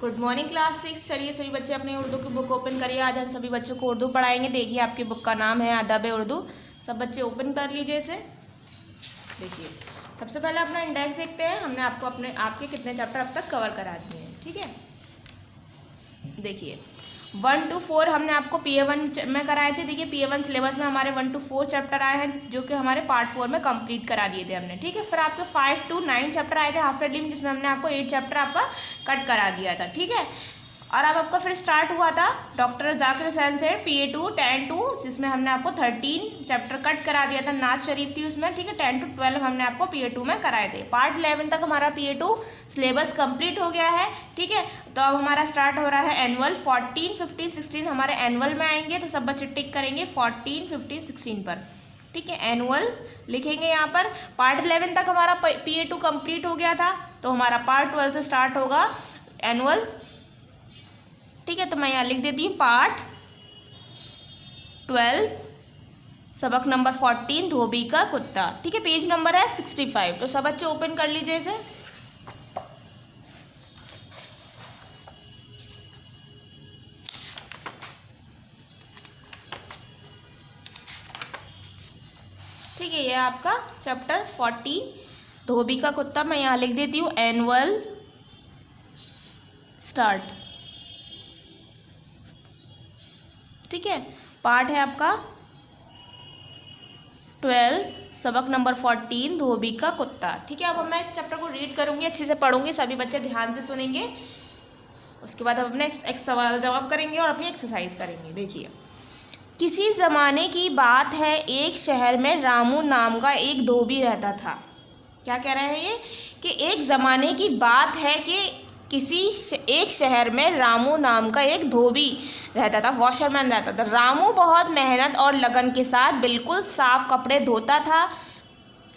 Good morning class 6। चलिए सभी बच्चे अपने उर्दू की बुक ओपन करिए। आज हम सभी बच्चों को उर्दू पढ़ाएंगे। देखिए आपकी बुक का नाम है अदब उर्दू। सब बच्चे ओपन कर लीजिए इसे। देखिए सबसे पहले अपना इंडेक्स देखते हैं। हमने आपके कितने चैप्टर अब तक कवर करा दिए हैं। ठीक है, देखिए 1 to 4 हमने आपको PA1 में कराए थे। देखिए PA1 सिलेबस में हमारे 1 to 4 चैप्टर आए हैं जो कि हमारे पार्ट 4 में कंप्लीट करा दिए थे हमने। ठीक है, फिर आपके 5 to 9 चैप्टर आए थे हाफ ईयरली में, जिसमें हमने आपको 8 चैप्टर आपका कट करा दिया था। ठीक है, और अब आपका फिर स्टार्ट हुआ था डॉक्टर जाकिर हुसैन से PA2 10 to, जिसमें हमने आपको 13 चैप्टर कट करा दिया था। नाज शरीफ थी उसमें। ठीक है, 10 to 12 हमने आपको PA2 में कराए थे। पार्ट 11 तक हमारा PA2 सिलेबस कंप्लीट हो गया है। ठीक है, तो अब हमारा स्टार्ट हो रहा है एनुअल। 14, 15, 16 हमारे एनुअल में आएंगे, तो सब बच्चे टिक करेंगे 14, 15, 16 पर। ठीक है, एनुअल लिखेंगे यहाँ पर। पार्ट 11 तक हमारा PA2 कंप्लीट हो गया था, तो हमारा पार्ट 12 से स्टार्ट होगा एनुअल। ठीक है, तो मैं यहाँ लिख देती हूँ पार्ट 12 सबक नंबर 14 धोबी का कुत्ता। ठीक है, पेज नंबर है 65। तो सब बच्चे ओपन कर लीजिए इसे। ठीक है, ये आपका चैप्टर 14 धोबी का कुत्ता। मैं यहाँ लिख देती हूँ एनुअल स्टार्ट। ठीक है, पार्ट है आपका 12 सबक नंबर 14 धोबी का कुत्ता। ठीक है, अब मैं इस चैप्टर को रीड करूँगी, अच्छे से पढ़ूंगी, सभी बच्चे ध्यान से सुनेंगे। उसके बाद हम अपने एक सवाल जवाब करेंगे और अपनी एक्सरसाइज करेंगे। देखिए, किसी ज़माने की बात है, एक शहर में रामू नाम का एक धोबी रहता था। क्या कह रहे हैं ये कि एक ज़माने की बात है कि एक शहर में रामू नाम का एक धोबी रहता था, वॉशरमैन रहता था। रामू बहुत मेहनत और लगन के साथ बिल्कुल साफ कपड़े धोता था,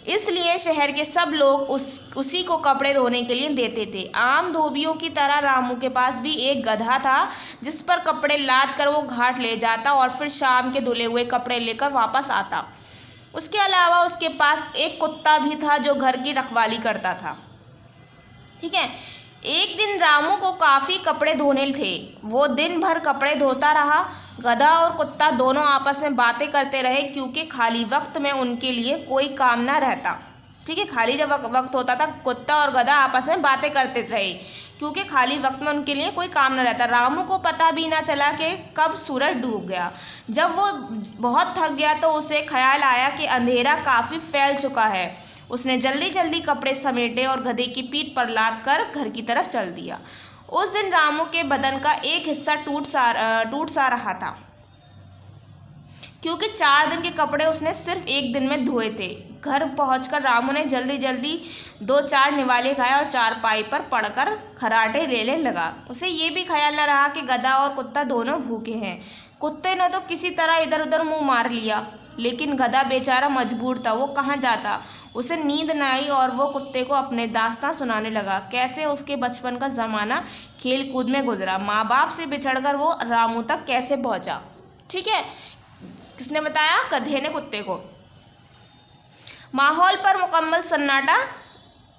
इसलिए शहर के सब लोग उसी को कपड़े धोने के लिए देते थे। आम धोबियों की तरह रामू के पास भी एक गधा था, जिस पर कपड़े लाद कर वो घाट ले जाता और फिर शाम के धुले हुए कपड़े लेकर वापस आता। उसके अलावा उसके पास एक कुत्ता भी था जो घर की रखवाली करता था। ठीक है, एक दिन रामू को काफ़ी कपड़े धोने थे। वो दिन भर कपड़े धोता रहा। गधा और कुत्ता दोनों आपस में बातें करते रहे, क्योंकि खाली वक्त में उनके लिए कोई काम ना रहता। ठीक है, खाली जब वक्त होता था कुत्ता और गधा आपस में बातें करते रहे, क्योंकि खाली वक्त में उनके लिए कोई काम ना रहता। रामू को पता भी ना चला कि कब सूरज डूब गया। जब वो बहुत थक गया तो उसे ख्याल आया कि अंधेरा काफ़ी फैल चुका है। उसने जल्दी जल्दी कपड़े समेटे और गधे की पीठ पर लाद कर घर की तरफ चल दिया। उस दिन रामू के बदन का एक हिस्सा टूट सा रहा था, क्योंकि 4 दिन के कपड़े उसने सिर्फ एक दिन में धोए थे। घर पहुंचकर रामू ने जल्दी जल्दी 2-4 निवाले खाए और चारपाई पर पड़कर खराटे लेने लगा। उसे ये भी ख्याल न रहा कि गधा और कुत्ता दोनों भूखे हैं। कुत्ते ने तो किसी तरह इधर उधर मुंह मार लिया, लेकिन गधा बेचारा मजबूर था, वो कहाँ जाता। उसे नींद न आई और वो कुत्ते को अपने दास्तां सुनाने लगा, कैसे उसके बचपन का ज़माना खेल कूद में गुजरा, माँ बाप से बिछड़कर वो रामू तक कैसे पहुँचा। ठीक है, किसने बताया? गधे ने कुत्ते को। माहौल पर मुकम्मल सन्नाटा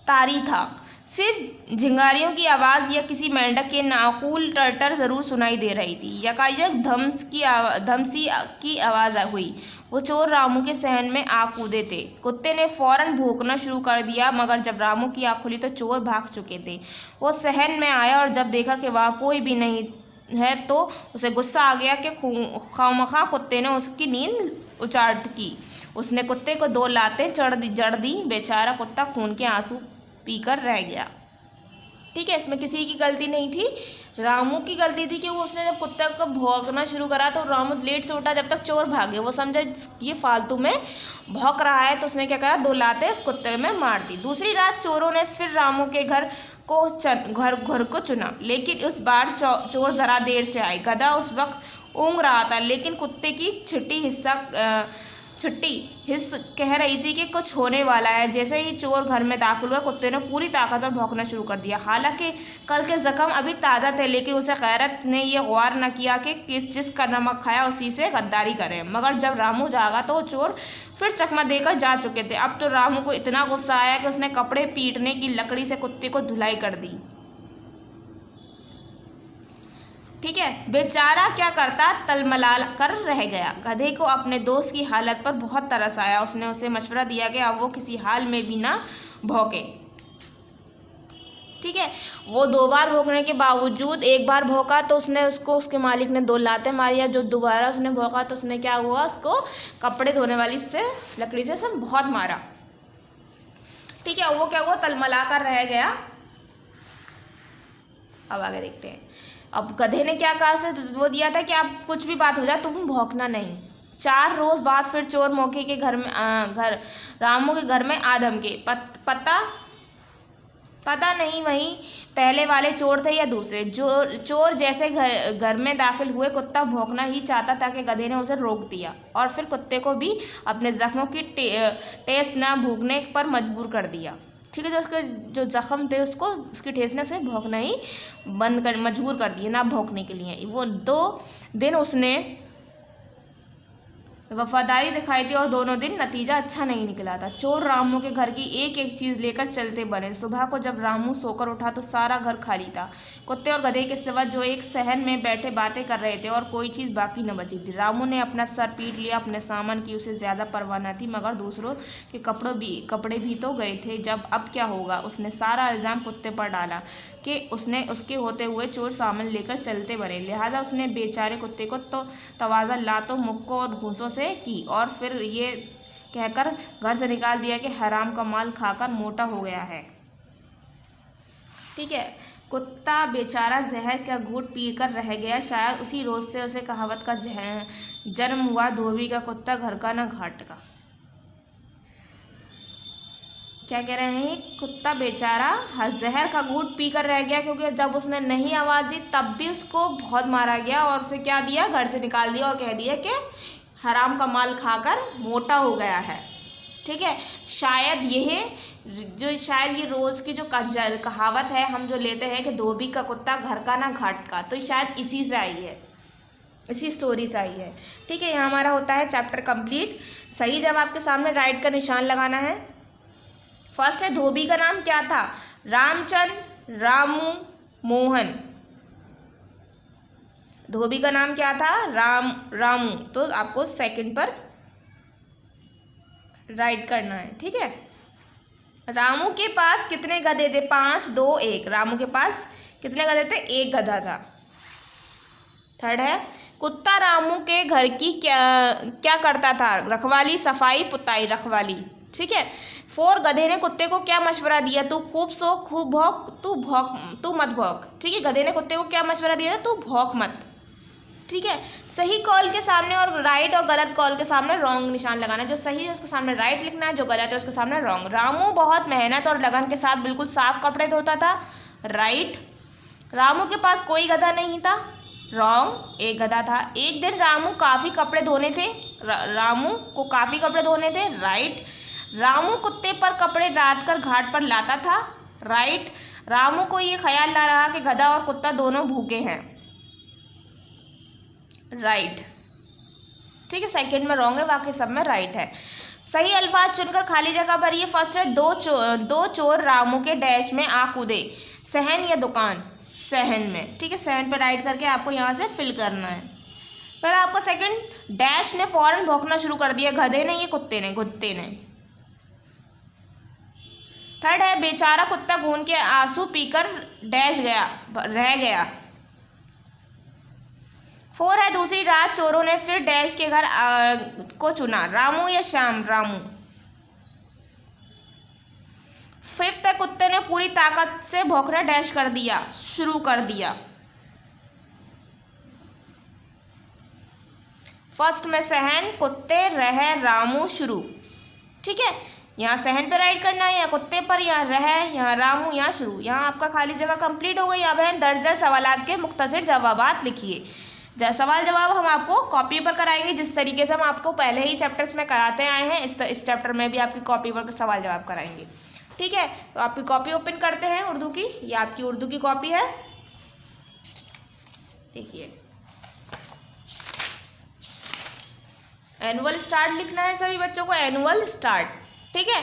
तारी था। सिर्फ झिंगारियों की आवाज़ या किसी मेंढक के नाकूल टर्टर ज़रूर सुनाई दे रही थी। यकायक धमसी की आवाज़ हुई। वो चोर रामू के सहन में आ कूदे थे। कुत्ते ने फौरन भौंकना शुरू कर दिया, मगर जब रामू की आँख खुली तो चोर भाग चुके थे। वो सहन में आया और जब देखा कि वहाँ कोई भी नहीं है तो उसे गुस्सा आ गया कि खामखा कुत्ते ने उसकी नींद उचाट की। उसने कुत्ते को 2 लातें जड़ दी। बेचारा कुत्ता खून के आंसू पीकर रह गया। ठीक है, इसमें किसी की गलती नहीं थी, रामू की गलती थी कि उसने जब कुत्ते को भौंकना शुरू करा तो रामू लेट से उठा जब तक चोर भागे। वो समझा ये फालतू में भौंक रहा है, तो उसने क्या करा, 2 लातें उस कुत्ते में मार दी। दूसरी रात चोरों ने फिर रामू के घर को चुना, लेकिन इस बार चोर ज़रा देर से आए। गधा उस वक्त ऊँघ रहा था, लेकिन कुत्ते की छुट्टी हिस्स कह रही थी कि कुछ होने वाला है। जैसे ही चोर घर में दाखिल हुआ, कुत्ते ने पूरी ताकत पर भौंकना शुरू कर दिया। हालांकि कल के जख्म अभी ताज़ा थे, लेकिन उसे गैरत ने यह गौर न किया कि जिसका नमक खाया उसी से गद्दारी करे। मगर जब रामू जागा तो चोर फिर चकमा देकर जा चुके थे। अब तो रामू को इतना गुस्सा आया कि उसने कपड़े पीटने की लकड़ी से कुत्ते को धुलाई कर दी। ठीक है। बेचारा क्या करता, तलमला कर रह गया। गधे को अपने दोस्त की हालत पर बहुत तरस आया। उसने उसे मशवरा दिया कि अब वो किसी हाल में भी ना भौंके। ठीक है, वो 2 बार भौंकने के बावजूद एक बार भौंका तो उसके मालिक ने 2 लातें मारी। जो दोबारा उसने भौंका तो उसने क्या हुआ, उसको कपड़े धोने वाली उससे लकड़ी से उसने बहुत मारा। ठीक है, वो क्या हुआ, तलमला कर रह गया। अब आगे देखते हैं। अब गधे ने क्या कहा से वो दिया था कि आप कुछ भी बात हो जाए तुम भौंकना नहीं। 4 रोज बाद फिर चोर मौके के घर में रामू के घर में आदम के पता नहीं वहीं पहले वाले चोर थे या दूसरे। चोर जैसे घर में दाखिल हुए कुत्ता भौंकना ही चाहता था कि गधे ने उसे रोक दिया और फिर कुत्ते को भी अपने जख्मों की टेस्ट ना भूखने पर मजबूर कर दिया। ठीक है, जो उसके जो जख्म थे उसको उसकी ठेस ने उसे भौंकना ही मजबूर कर दिया, ना भौंकने के लिए। वो 2 दिन उसने वफादारी दिखाई थी और दोनों दिन नतीजा अच्छा नहीं निकला था। चोर रामू के घर की एक एक चीज़ लेकर चलते बने। सुबह को जब रामू सोकर उठा तो सारा घर खाली था, कुत्ते और गधे के सिवा, जो एक सहन में बैठे बातें कर रहे थे, और कोई चीज़ बाकी न बची थी। रामू ने अपना सर पीट लिया। अपने सामान की उसे ज़्यादा परवाह न थी, मगर दूसरों के कपड़े भी तो गए थे। जब अब क्या होगा, उसने सारा इल्ज़ाम कुत्ते पर डाला कि उसने उसके होते हुए चोर सामान लेकर चलते बने। लिहाजा उसने बेचारे कुत्ते को तो तवाज़ा लातों, मुक्कों और घूंसों से की और फिर ये कहकर घर से निकाल दिया कि हराम का माल खाकर मोटा हो गया है। ठीक है, कुत्ता बेचारा जहर का घूंट पीकर रह गया। शायद उसी रोज़ से उसे कहावत का जन्म हुआ, धोबी का कुत्ता घर का ना घाट का। क्या कह रहे हैं, कुत्ता बेचारा हर जहर का घूंट पीकर रह गया, क्योंकि जब उसने नहीं आवाज़ दी तब भी उसको बहुत मारा गया और उसे क्या दिया, घर से निकाल दिया और कह दिया कि हराम का माल खाकर मोटा हो गया है। ठीक है, शायद ये रोज़ की जो कहावत है हम जो लेते हैं कि धोबी का कुत्ता घर का ना घाट का, तो शायद इसी से आई है, इसी स्टोरी से आई है। ठीक है, यहाँ हमारा होता है चैप्टर कंप्लीट। सही जवाब के सामने राइट का निशान लगाना है। फर्स्ट है, धोबी का नाम क्या था, रामचंद्र, रामू, मोहन। धोबी का नाम क्या था, रामू। तो आपको सेकंड पर राइट करना है। ठीक है, रामू के पास कितने गधे थे, 5, 2, 1। रामू के पास कितने गधे थे, 1 गधा था। थर्ड है, कुत्ता रामू के घर की क्या करता था, रखवाली, सफाई, पुताई, रखवाली। ठीक है। 4, गधे ने कुत्ते को क्या मशवरा दिया, तू खूब सो, खूब भौंक, तू मत भौंक। ठीक है, गधे ने कुत्ते को क्या मशवरा दिया था, तू भौंक मत। ठीक है, सही कॉल के सामने और राइट और गलत कॉल के सामने रॉन्ग निशान लगाना है। जो सही है उसके सामने राइट लिखना है, जो गलत है उसके सामने रॉन्ग। रामू बहुत मेहनत और लगन के साथ बिल्कुल साफ कपड़े धोता था, राइट। रामू के पास कोई गधा नहीं था, रॉन्ग, 1 गधा था। एक दिन रामू काफ़ी कपड़े धोने थे, रामू को काफ़ी कपड़े धोने थे, राइट। रामू कुत्ते पर कपड़े डाल कर घाट पर लाता था, राइट। रामू को ये ख्याल ना रहा कि गधा और कुत्ता दोनों भूखे हैं, राइट। ठीक है, सेकंड में रॉन्ग है, बाकी सब में राइट है। सही अल्फाज चुनकर खाली जगह भरिए। फर्स्ट है, दो चोर रामू के डैश में आ कूदे, सहन या दुकान, सहन में। ठीक है, सहन पर राइट करके आपको यहाँ से फिल करना है। फिर आपका सेकंड, डैश ने फौरन भौंकना शुरू कर दिया, गधे ने या कुत्ते ने। थर्ड है, बेचारा कुत्ता खून के आंसू पीकर डैश रह गया। 4 है, दूसरी रात चोरों ने फिर डैश के घर को चुना, रामू या श्याम, रामू। 5th है, कुत्ते ने पूरी ताकत से भौंकना डैश कर दिया, शुरू कर दिया। फर्स्ट में सहन, कुत्ते, रह, रामू, शुरू। ठीक है, यहाँ सहन पे राइट करना है, या कुत्ते पर, या रह, यहाँ रामू, यहाँ शुरू। यहाँ आपका खाली जगह कंप्लीट हो गई। अब है दर्जन सवालात के मुख्तसर जवाबात लिखिए। सवाल जवाब हम आपको कॉपी पर कराएंगे, जिस तरीके से हम आपको पहले ही चैप्टर्स में कराते आए हैं, इस चैप्टर में भी आपकी कॉपी पर सवाल जवाब कराएंगे। ठीक है, तो आपकी कॉपी ओपन करते हैं उर्दू की। ये आपकी उर्दू की कॉपी है, देखिए। एनुअल स्टार्ट लिखना है सभी बच्चों को, एनुअल स्टार्ट। ठीक है,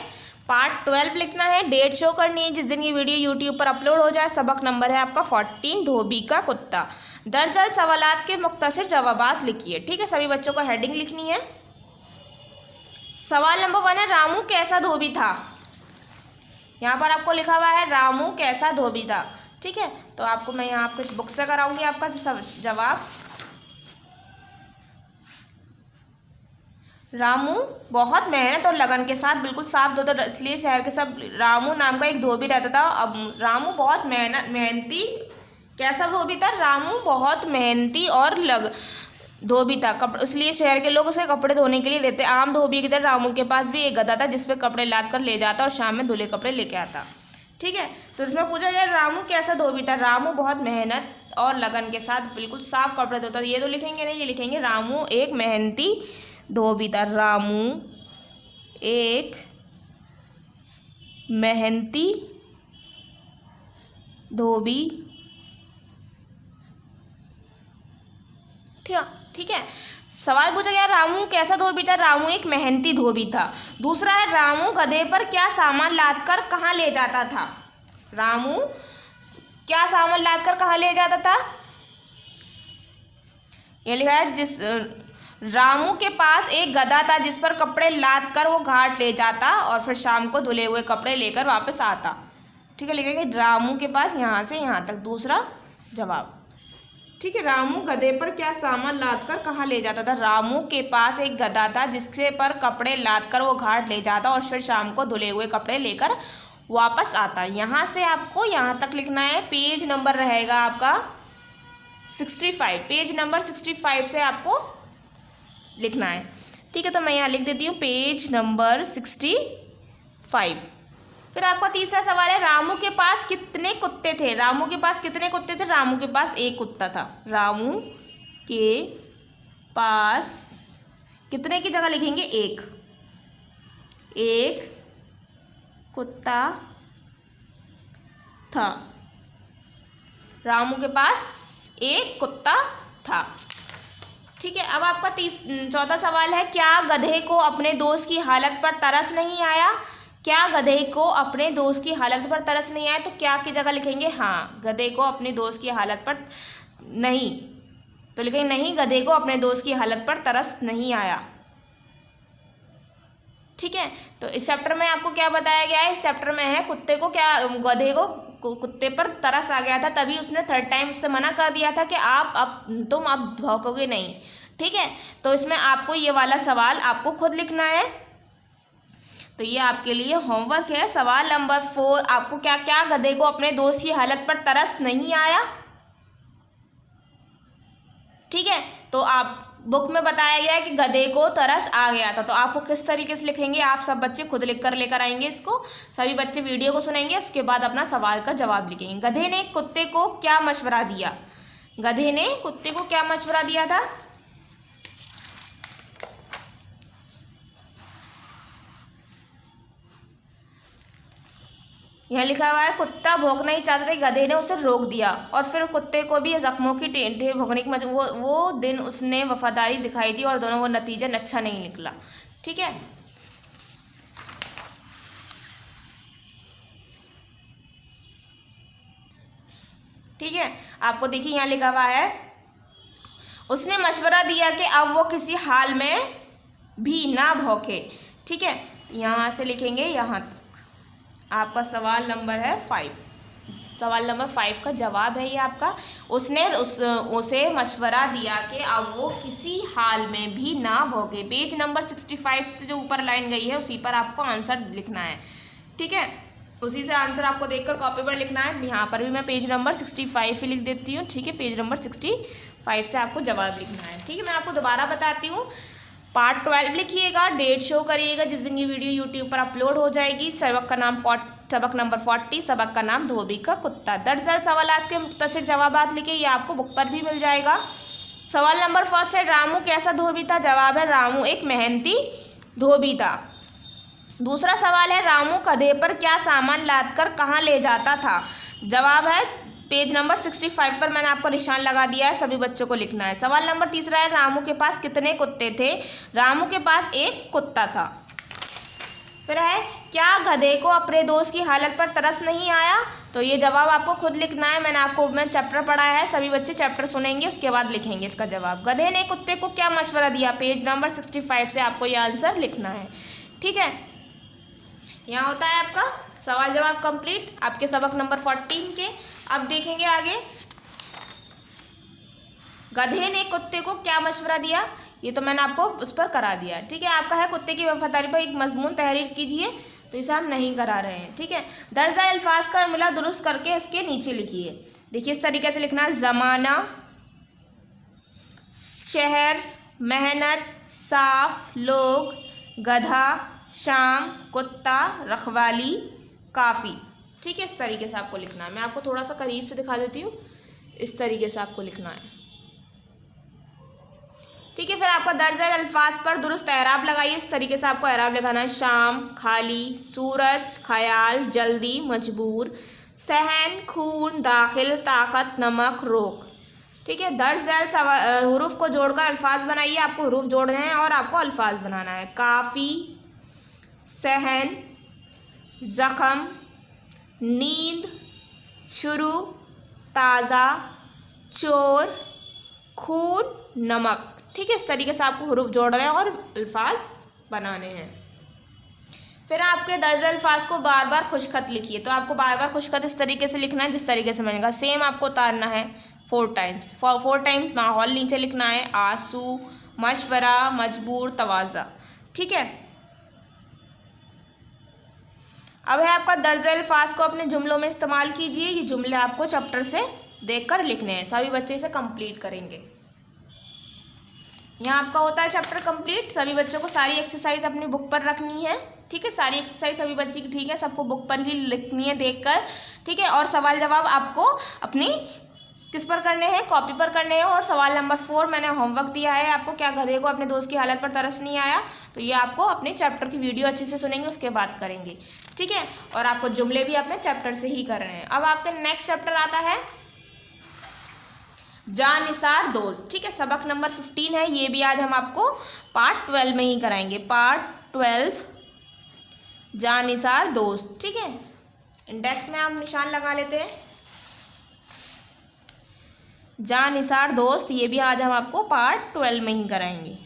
पार्ट 12 लिखना है, डेट शो करनी है जिस दिन ये वीडियो यूट्यूब पर अपलोड हो जाए। सबक नंबर है आपका 14, धोबी का कुत्ता। दर्जन सवालात के मुख्तसर जवाबात लिखिए। ठीक है, सभी बच्चों को हेडिंग लिखनी है। सवाल नंबर 1 है रामू कैसा धोबी था। यहाँ पर आपको लिखा हुआ है रामू कैसा धोबी था। ठीक है, तो आपको मैं यहाँ आपके बुक से कराऊंगी आपका जवाब। रामू बहुत मेहनत और लगन के साथ बिल्कुल साफ धोता, इसलिए शहर के सब रामू नाम का एक धोबी रहता था। अब रामू बहुत मेहनती कैसा धोबी था, रामू बहुत मेहनती और धोबी था, इसलिए शहर के लोग उसे कपड़े धोने के लिए लेते। आम धोबी की तरह रामू के पास भी एक गधा था जिस पे कपड़े लाद कर ले जाता और शाम में धुले कपड़े लेके आता। ठीक है, तो इसमें पूछा गया रामू कैसा धोबी था। रामू बहुत मेहनत और लगन के साथ बिल्कुल साफ कपड़े धोता। ये तो लिखेंगे नहीं, ये लिखेंगे रामू एक मेहनती धोबी था। रामू एक मेहनती धोबी। ठीक है, सवाल पूछा गया रामू कैसा धोबी था। रामू एक मेहनती धोबी था। दूसरा है रामू गधे पर क्या सामान लादकर कहाँ ले जाता था। रामू क्या सामान लादकर कहाँ ले जाता था। ये लिखा है रामू के पास एक गधा था जिस पर कपड़े लाद कर वो घाट ले जाता और फिर शाम को धुले हुए कपड़े लेकर वापस आता। ठीक है, लिखेंगे रामू के पास यहाँ से यहाँ तक दूसरा जवाब। ठीक है, रामू गधे पर क्या सामान लाद कर कहाँ ले जाता था। रामू के पास एक गधा था जिसके पर कपड़े लाद कर वो घाट ले जाता और फिर शाम को धुले हुए कपड़े लेकर वापस आता। यहाँ से आपको यहाँ तक लिखना है। पेज नंबर रहेगा आपका 65। पेज नंबर 65 से आपको लिखना है। ठीक है, तो मैं यहाँ लिख देती हूँ पेज नंबर 65। फिर आपका तीसरा सवाल है रामू के पास कितने कुत्ते थे। रामू के पास कितने कुत्ते थे। रामू के पास एक कुत्ता था। रामू के पास कितने की जगह लिखेंगे एक कुत्ता था। रामू के पास एक कुत्ता था। ठीक है, अब आपका चौथा सवाल है क्या गधे को अपने दोस्त की हालत पर तरस नहीं आया। क्या गधे को अपने दोस्त की हालत पर तरस नहीं आया, तो क्या की जगह लिखेंगे हाँ, गधे को अपने दोस्त की हालत पर नहीं, तो लिखेंगे नहीं गधे को अपने दोस्त की हालत पर तरस नहीं आया। ठीक है, तो इस चैप्टर में आपको क्या बताया गया है। इस चैप्टर में है गधे को कुत्ते पर तरस आ गया था, तभी उसने 3rd टाइम उससे मना कर दिया था कि तुम अब भौंकोगे नहीं। ठीक है, तो इसमें आपको ये वाला सवाल आपको खुद लिखना है। तो ये आपके लिए होमवर्क है। सवाल नंबर 4 आपको क्या गधे को अपने दोस्त की हालत पर तरस नहीं आया। ठीक है, तो आप बुक में बताया गया है कि गधे को तरस आ गया था, तो आपको किस तरीके से लिखेंगे आप सब बच्चे खुद लिखकर लेकर आएंगे। इसको सभी बच्चे वीडियो को सुनेंगे, उसके बाद अपना सवाल का जवाब लिखेंगे। गधे ने कुत्ते को क्या मशवरा दिया। गधे ने कुत्ते को क्या मशवरा दिया था। यहाँ लिखा हुआ है कुत्ता भौंकना ही चाहता था, गधे ने उसे रोक दिया और फिर कुत्ते को भी जख्मों की ढेर भौंकने की वो दिन उसने वफादारी दिखाई थी और दोनों वो नतीजा अच्छा नहीं निकला। ठीक है, ठीक है, आपको देखिए यहाँ लिखा हुआ है उसने मशवरा दिया कि अब वो किसी हाल में भी ना भौंके। ठीक है, यहाँ से लिखेंगे यहाँ तक। आपका सवाल नंबर है 5। सवाल नंबर 5 का जवाब है ये आपका। उसने उसे मशवरा दिया कि अब वो किसी हाल में भी ना भौंके। पेज नंबर 65 से जो ऊपर लाइन गई है उसी पर आपको आंसर लिखना है। ठीक है, उसी से आंसर आपको देखकर कॉपी पर लिखना है। यहाँ पर भी मैं पेज नंबर 65 ही लिख देती हूँ। ठीक है, पेज नंबर 65 से आपको जवाब लिखना है। ठीक है, मैं आपको दोबारा बताती हूँ। पार्ट 12 लिखिएगा, डेट शो करिएगा जिस दिन ये वीडियो यूट्यूब पर अपलोड हो जाएगी। सबक नंबर 40, सबक का नाम धोबी का कुत्ता। दरअसल सवालात के मुख्तसर जवाबात लिखे, ये आपको बुक पर भी मिल जाएगा। सवाल नंबर 1 है रामू कैसा धोबी था। जवाब है रामू एक मेहनती धोबी था। दूसरा सवाल है रामू गधे पर क्या सामान लाद कर कहाँ ले जाता था। जवाब है पेज नंबर 65 पर मैंने आपको निशान लगा दिया है, सभी बच्चों को लिखना है। सवाल नंबर 3 है रामू के पास कितने कुत्ते थे। रामू के पास एक कुत्ता था। फिर है, क्या गधे को अपने दोस्त की हालत पर तरस नहीं आया? तो ये जवाब आपको खुद लिखना है। मैं चैप्टर पढ़ा है, सभी बच्चे चैप्टर सुनेंगे उसके बाद लिखेंगे इसका जवाब। गधे ने कुत्ते को क्या मशवरा दिया? पेज नंबर 65 से आपको ये आंसर लिखना है। ठीक है, यहाँ होता है आपका सवाल जवाब कंप्लीट आपके सबक नंबर 14 के। अब देखेंगे आगे, गधे ने कुत्ते को क्या मशवरा दिया? ये तो मैंने आपको उस पर करा दिया। ठीक है, आपका है कुत्ते की वफादारी पर एक मजमून तहरीर कीजिए, तो इसे हम नहीं करा रहे हैं। ठीक है, दर्जा अल्फाज का मिला दुरुस्त करके उसके नीचे लिखिए। देखिए इस तरीके से लिखना है, ज़माना, शहर, मेहनत, साफ, लोग, गधा, शाम, कुत्ता, रखवाली, काफ़ी। ठीक है, इस तरीके से आपको लिखना है। मैं आपको थोड़ा सा करीब से दिखा देती हूँ, इस तरीके से आपको लिखना है। ठीक है, फिर आपका दर्जा अल्फाज पर दुरुस्त एराब लगाइए। इस तरीके से आपको एराब लगाना है, शाम, खाली, सूरज, ख्याल, जल्दी, मजबूर, सहन, खून, दाखिल, ताकत, नमक, रोक। ठीक है, दर्ज झैल हरूफ को जोड़कर अल्फाज बनाइए। आपको हरूफ जोड़ने हैं और आपको अल्फाज बनाना है। काफ़ी, सहन, ज़ख़म, नींद, शुरू, ताज़ा, चोर, खून, नमक। ठीक है, इस तरीके से आपको हरूफ जोड़ने हैं और अल्फाज बनाने हैं। फिर आपके दर्ज अल्फाज को बार बार खुशखत लिखिए। तो आपको बार बार खुशखत इस तरीके से लिखना है जिस तरीके से मैंने कहा। सेम आपको उतारना है 4 टाइम्स। 4 टाइम्स माहौल नीचे लिखना है, आंसू, मशवरा, मजबूर, तवाज़ा। ठीक है, अब है आपका दर्ज अल्फाज को अपने जुमलों में इस्तेमाल कीजिए। ये जुमले आपको चैप्टर से देखकर लिखने हैं, सभी बच्चे इसे कंप्लीट करेंगे। यहाँ आपका होता है चैप्टर कंप्लीट। सभी बच्चों को सारी एक्सरसाइज अपनी बुक पर रखनी है। ठीक है, सारी एक्सरसाइज सभी बच्चे की, ठीक है, सबको बुक पर ही लिखनी है देखकर। ठीक है, और सवाल जवाब आपको अपनी किस पर करने हैं? कॉपी पर करने हैं। और सवाल नंबर 4 मैंने होमवर्क दिया है आपको, क्या गधे को अपने दोस्त की हालत पर तरस नहीं आया? तो ये आपको अपने चैप्टर की वीडियो अच्छे से सुनेंगे उसके बाद करेंगे। ठीक है, और आपको जुमले भी अपने चैप्टर से ही करने हैं। अब आपका नेक्स्ट चैप्टर आता है जानिसार दोस्त। ठीक है, सबक नंबर 15 है, ये भी आज हम आपको पार्ट 12 में ही कराएंगे। पार्ट 12 जानिसार दोस्त। ठीक है, इंडेक्स में हम निशान लगा लेते हैं। जानिसार दोस्त, ये भी आज हम आपको पार्ट 12 में ही कराएंगे।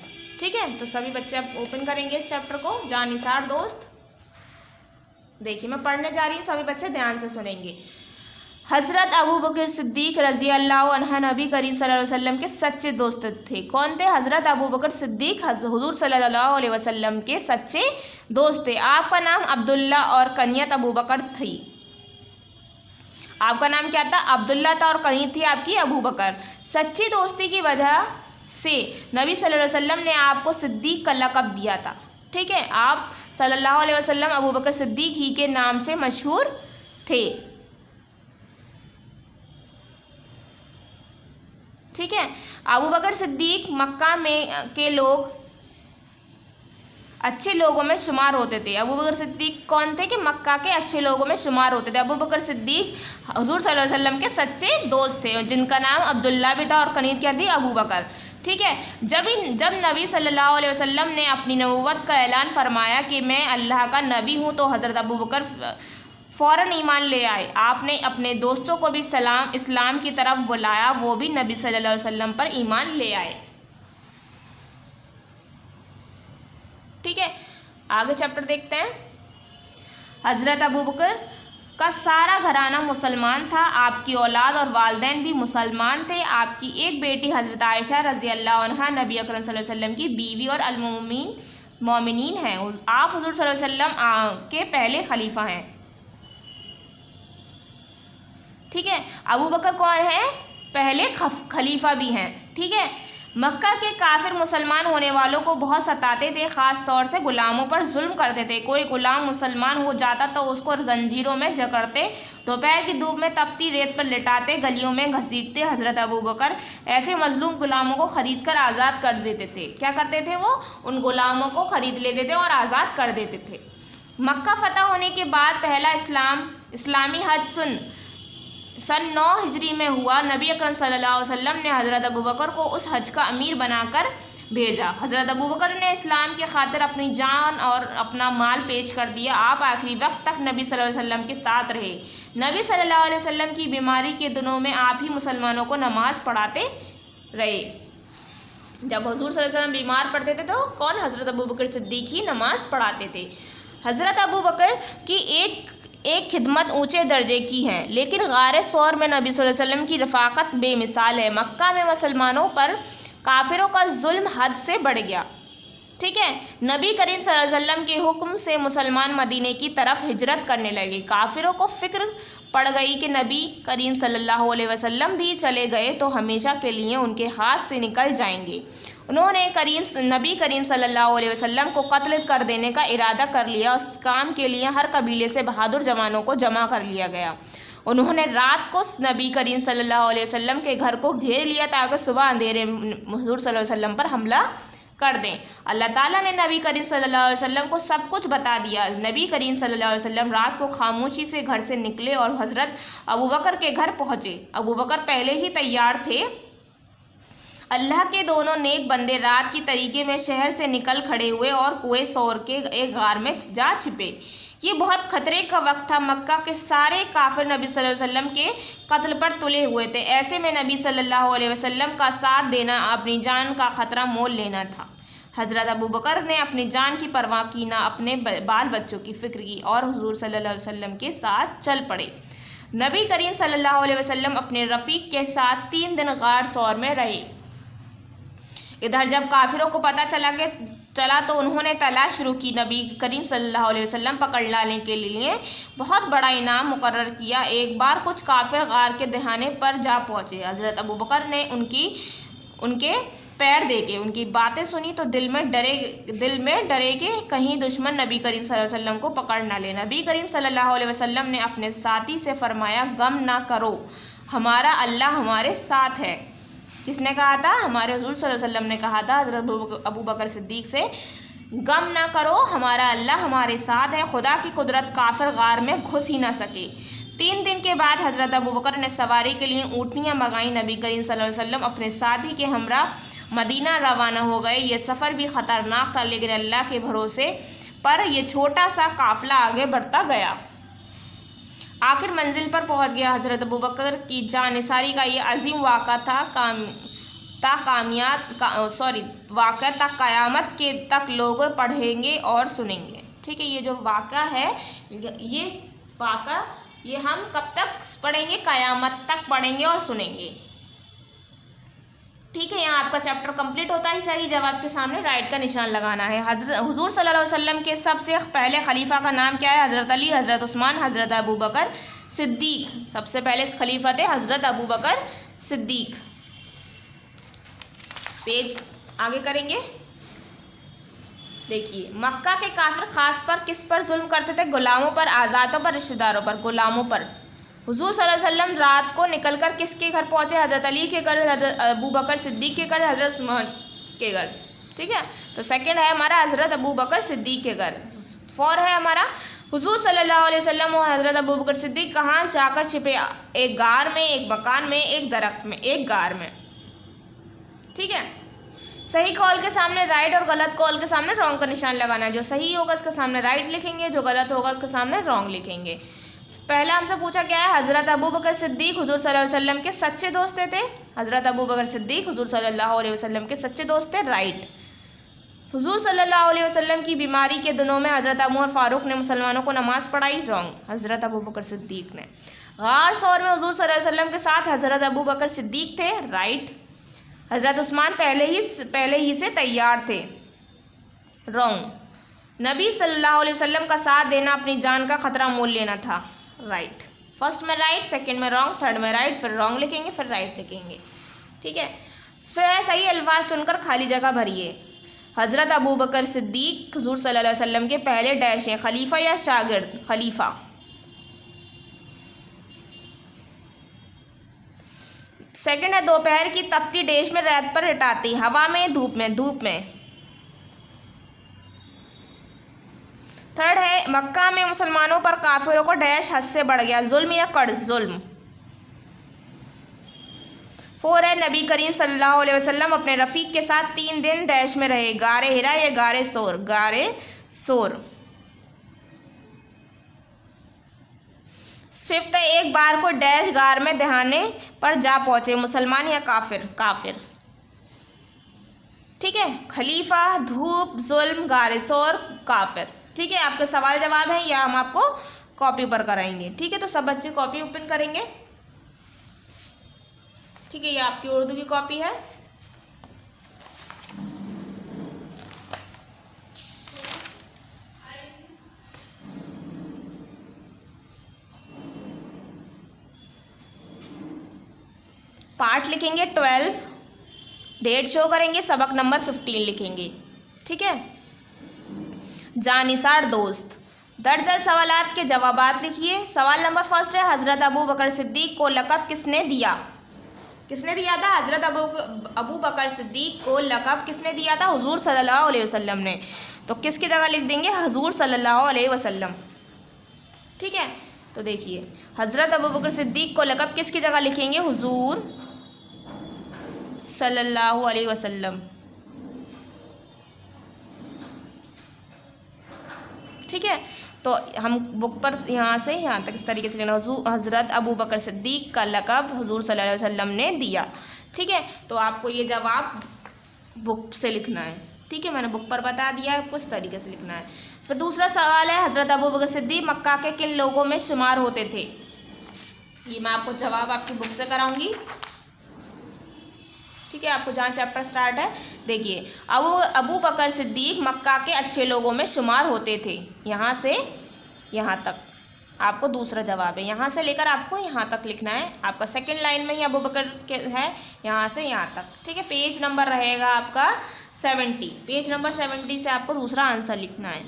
ठीक है, तो सभी बच्चे अब ओपन करेंगे इस चैप्टर को, जानिसार दोस्त। देखिए मैं पढ़ने जा रही हूँ, सभी बच्चे ध्यान से सुनेंगे। हज़रत अबू बकर सिद्दीक रज़ी अल्लाह अन्हु नबी करीम सल्लल्लाहु अलैहि वसल्लम के सच्चे दोस्त थे। कौन थे? हज़रत अबू बकर सिद्दीक हुज़ूर सल्लल्लाहु अलैहि वसल्लम के सच्चे दोस्त थे। आपका नाम अब्दुल्ला और कनियत अबू बकर थी। आपका नाम क्या था? अब्दुल्ला था और कनियत थी आपकी अबू बकर। सच्ची दोस्ती की वजह से नबी सल्लल्लाहु अलैहि वसल्लम ने आपको सिद्दीक का लक़ब दिया था। ठीक है, आप सल्लल्लाहु अलैहि वसल्लम अबू बकर सिद्दीक ही के नाम से मशहूर थे। ठीक है, अबू बकर सिद्दीक मक्का में के लोग अच्छे लोगों में शुमार होते थे। अबू बकर सिद्दीक कौन थे? कि मक्का के अच्छे लोगों में शुमार होते थे। अबू बकर सिद्दीक हुज़ूर सल्लल्लाहु अलैहि वसल्लम के सच्चे दोस्त थे, जिनका नाम अब्दुल्ला भी था और कनीत क्या थी? अबू बकर। ठीक है, जब नबी सल्लल्लाहु अलैहि वसल्लम ने अपनी नबुव्वत का ऐलान फरमाया कि मैं अल्लाह का नबी हूँ, तो हज़रत अबू बकर फ़ौरन ईमान ले आए। आपने अपने दोस्तों को भी इस्लाम की तरफ बुलाया, वो भी नबी सल्लल्लाहु अलैहि वसल्लम पर ईमान ले आए। ठीक है, आगे चैप्टर देखते हैं। हज़रत अबू बकर का सारा घराना मुसलमान था। आपकी औलाद और वालिदैन भी मुसलमान थे। आपकी एक बेटी हज़रत आयशा रज़ी अल्लाह अन्हा नबी अकरम सल्लल्लाहु अलैहि वसल्लम की बीवी और मोमिनीन हैं। आप हुज़ूर सल्लल्लाहु अलैहि वसल्लम के पहले खलीफा हैं। ठीक है, अबू बकर कौन है? पहले खलीफा भी हैं। ठीक है, मक्का के काफिर मुसलमान होने वालों को बहुत सताते थे, ख़ास तौर से गुलामों पर जुल्म करते थे। कोई गुलाम मुसलमान हो जाता तो उसको जंजीरों में जकड़ते, दोपहर की धूप में तपती रेत पर लिटाते, गलियों में घसीटते। हज़रत अबू बकर ऐसे मजलूम गुलामों को ख़रीद कर आज़ाद कर देते थे। क्या करते थे? वो उन गुलामों को ख़रीद लेते थे और आज़ाद कर देते थे। मक्का फ़तह होने के बाद पहला इस्लामी हज सन 9 हिजरी में हुआ। नबी अकरम सल्लल्लाहु अलैहि वसल्लम ने हज़रत अबू बकर को उस हज का अमीर बनाकर भेजा। हज़रत अबू बकर ने इस्लाम के खातिर अपनी जान और अपना माल पेश कर दिया। आप आखिरी वक्त तक नबी सल्लल्लाहु अलैहि वसल्लम के साथ रहे। नबी सल्लल्लाहु अलैहि वसल्लम की बीमारी के दिनों में आप ही मुसलमानों को नमाज़ पढ़ाते रहे। जब हुजूर सल्लल्लाहु अलैहि वसल्लम बीमार पड़ते थे तो कौन? हज़रत अबू बकर सिद्दीक़ ही नमाज़ पढ़ाते थे। हज़रत अबू बकर की एक खिदमत ऊंचे दर्जे की है, लेकिन गारे सौर में नबी सल्लल्लाहु अलैहि वसल्लम की रफ़ाकत बेमिसाल है। मक्का में मुसलमानों पर काफिरों का जुल्म हद से बढ़ गया। ठीक है, नबी करीम सल्लल्लाहु अलैहि वसल्लम के हुक्म से मुसलमान मदीने की तरफ हिजरत करने लगे। काफिरों को फ़िक्र पड़ गई कि नबी करीम सल्लल्लाहु अलैहि वसल्लम भी चले गए तो हमेशा के लिए उनके हाथ से निकल जाएंगे। उन्होंने नबी करीम सल्लल्लाहु अलैहि वसल्लम को कत्ल कर देने का इरादा कर लिया। उस काम के लिए हर कबीले से बहादुर जवानों को जमा कर लिया गया। उन्होंने रात को नबी करीम सल्लल्लाहु अलैहि वसल्लम के घर को घेर लिया ताकि सुबह अंधेरे हुजूर सल्लल्लाहु अलैहि वसल्लम पर हमला कर दें। अल्लाह ताला ने नबी करीम सल्लल्लाहु अलैहि वसल्लम को सब कुछ बता दिया। नबी करीम सल्लल्लाहु अलैहि वसल्लम रात को खामोशी से घर से निकले और हज़रत अबू बकर के घर पहुँचे। अबू बकर पहले ही तैयार थे। अल्लाह के दोनों नेक बंदे रात की तरीके में शहर से निकल खड़े हुए और कुएं सौर के एक गार में जा छिपे। ये बहुत खतरे का वक्त था। मक्का के सारे काफिर नबी सल्लल्लाहु अलैहि वसल्लम के कत्ल पर तुले हुए थे। ऐसे में नबी सल्लल्लाहु अलैहि वसल्लम का साथ देना अपनी जान का खतरा मोल लेना था। हज़रत अबू बकर ने अपनी जान की परवाह की, ना अपने बाल बच्चों की फ़िक्र की और हुजूर सल्लल्लाहु अलैहि वसल्लम के साथ चल पड़े। नबी करीम सल्लल्लाहु अलैहि वसल्लम अपने रफ़ीक के साथ 3 दिन गार सौर में रहे। इधर जब काफिरों को पता चला तो उन्होंने तलाश शुरू की। नबी करीम सल्लल्लाहु अलैहि वसल्लम पकड़ लाने के लिए बहुत बड़ा इनाम मुकर्रर किया। एक बार कुछ काफिर गार के दहाने पर जा पहुँचे। हज़रत अबू बकर ने उनके पैर देखे, उनकी बातें सुनी तो दिल में डरे कि कहीं दुश्मन नबी करीम सल्लल्लाहु अलैहि वसल्लम को पकड़ ना ले। नबी करीम सल्लल्लाहु अलैहि वसल्लम ने अपने साथी से फरमाया, गम ना करो, हमारा अल्लाह हमारे साथ है। किसने कहा था? हमारे हुजूर सल्लल्लाहु अलैहि वसल्लम ने कहा था हज़रत अबू बकर सिद्दीक़ से, गम ना करो, हमारा अल्लाह हमारे साथ है। खुदा की कुदरत काफिर गार में घुस ही ना सके। 3 दिन के बाद हज़रत अबू बकर ने सवारी के लिए ऊँटनियाँ मंगाई। नबी करीम सल्लल्लाहु अलैहि वसल्लम अपने साथी के हमरा मदीना रवाना हो गए। ये सफ़र भी ख़तरनाक था, लेकिन अल्लाह के भरोसे पर यह छोटा सा काफ़िला आगे बढ़ता गया। आखिर मंजिल पर पहुंच गया। हज़रत अबू बकर की जानिसारी का ये अजीम वाक़ा था क़यामत के तक लोग पढ़ेंगे और सुनेंगे। ठीक है, ये जो वाक़ा है ये हम कब तक पढ़ेंगे? क़यामत तक पढ़ेंगे और सुनेंगे। ठीक है, यहाँ आपका चैप्टर कंप्लीट होता है। सही जवाब के सामने राइट का निशान लगाना है। हुजूर सल्लल्लाहु अलैहि वसल्लम के सबसे पहले खलीफा का नाम क्या है? हज़रत अली, हज़रत उस्मान, हज़रत अबू बकर सिद्दीक़। सबसे पहले खलीफा थे हज़रत अबू बकर सिद्दीक़। पेज आगे करेंगे। देखिए, मक्का के काफिर खास पर किस पर जुल्म करते थे? गुलामों पर, आज़ादों पर, रिश्तेदारों पर। गुलामों पर। हुजूर सल्लल्लाहु अलैहि वसल्लम रात को निकलकर किसके घर पहुँचे? हज़रत अली के घर, हज़रत अबू बकर सिद्दीक़ के घर, हज़रत उस्मान के घर। ठीक है, तो सेकंड है हमारा हज़रत अबू बकर सिद्दीक़ के घर। 4 है हमारा हुजूर सल्लल्लाहु अलैहि वसल्लम और हज़रत अबू बकर सिद्दीक़ कहाँ जाकर छिपे? एक गार में, एक मकान में, एक दरख्त में, एक गार में। ठीक है, सही कॉल के सामने राइट और गलत कॉल के सामने रॉन्ग का निशान लगाना है। जो सही होगा उसके सामने राइट लिखेंगे, जो गलत होगा उसके सामने रॉन्ग लिखेंगे। पहला हमसे पूछा क्या है? हज़रत अबू बकर सिद्दीक़ हुजूर सल्लल्लाहु अलैहि वसल्लम के सच्चे दोस्त थे। हज़रत अबू बकर सिद्दीक़ हुजूर सल्लल्लाहु अलैहि वसल्लम के सच्चे दोस्त थे, राइट। हुजूर सल्लल्लाहु अलैहि वसल्लम की बीमारी के दिनों में हज़रत उमर फ़ारूक ने मुसलमानों को नमाज़ पढ़ाई, रॉन्ग। हज़रत अबू बकर सिद्दीक़ ने। गार सौर में हुजूर सल्लल्लाहु अलैहि वसल्लम के साथ हज़रत अबू बकर सिद्दीक़ थे, राइट। हज़रत उस्मान पहले ही से तैयार थे, रॉन्ग। नबी सल्लल्लाहु अलैहि वसल्लम का साथ देना अपनी जान का खतरा मोल लेना था, राइट। फर्स्ट में राइट, सेकंड में रॉन्ग, थर्ड में राइट, फिर रॉन्ग लिखेंगे, फिर राइट लिखेंगे। ठीक है, फिर सही अल्फाज चुनकर खाली जगह भरिए। हज़रत अबू बकर सिद्दीक़ हुजूर सल्लल्लाहु अलैहि वसल्लम के पहले डैश हैं, खलीफा या शागिर्द? खलीफा। सेकंड है दोपहर की तपती डैश में रेत पर लिटाती, हवा में, धूप में? धूप में। थर्ड है मक्का में मुसलमानों पर काफिरों को डैश हद से बढ़ गया, जुल्म या कर्ज? जुल्म। 4 है नबी करीम सल्लल्लाहु अलैहि वसल्लम अपने रफ़ीक के साथ 3 दिन डैश में रहे, गारे हिरा या गारे सोर, गारे सोर। 5 है एक बार को डैश गार में दहाने पर जा पहुँचे, मुसलमान या काफिर, काफिर। ठीक है, खलीफा, धूप, जुल्म, गारे सोर, काफिर। ठीक है, आपके सवाल जवाब हैं या हम आपको कॉपी पर कराएंगे। ठीक है, तो सब बच्चे कॉपी ओपन करेंगे। ठीक है, ये आपकी उर्दू की कॉपी है। पार्ट लिखेंगे 12, डेट शो करेंगे, सबक नंबर 15 लिखेंगे। ठीक है, जानिसार दोस्त, दर्जन सवालात के जवाबात लिखिए। सवाल नंबर 1 है हज़रत अबू बकर सिद्दीक को लक़ब किसने दिया? किसने दिया था? हज़रत अबू बकर सिद्दीक को लक़ब किसने दिया था? हुजूर सल्लल्लाहु अलैहि वसल्लम ने। तो किसकी जगह लिख देंगे? हुजूर सल्लल्लाहु अलैहि वसल्लम। ठीक है, तो देखिए हज़रत अबू बकर सिद्दीक को लक़ब किसकी जगह लिखेंगे? हुजूर सल्लल्लाहु अलैहि वसल्लम। ठीक है, तो हम बुक पर यहाँ से यहाँ तक इस तरीके से लेना, हज़रत अबू बकर सिद्दीक का लक़ब हुजूर सल्लल्लाहु अलैहि वसल्लम ने दिया। ठीक है, तो आपको ये जवाब बुक से लिखना है। ठीक है, मैंने बुक पर बता दिया है, कुछ तरीके से लिखना है। फिर दूसरा सवाल है हज़रत अबू बकर सिद्दीक मक्का के किन लोगों में शुमार होते थे? ये मैं आपको जवाब आपकी बुक से कराऊंगी। ठीक है, आपको जहाँ चैप्टर स्टार्ट है देखिए, अबू बकर सिद्दीक मक्का के अच्छे लोगों में शुमार होते थे। यहाँ से यहाँ तक आपको दूसरा जवाब है, यहाँ से लेकर आपको यहाँ तक लिखना है। आपका सेकंड लाइन में ही अबू बकर के है, यहाँ से यहाँ तक। ठीक है, पेज नंबर रहेगा आपका 70, पेज नंबर 70 से आपको दूसरा आंसर लिखना है।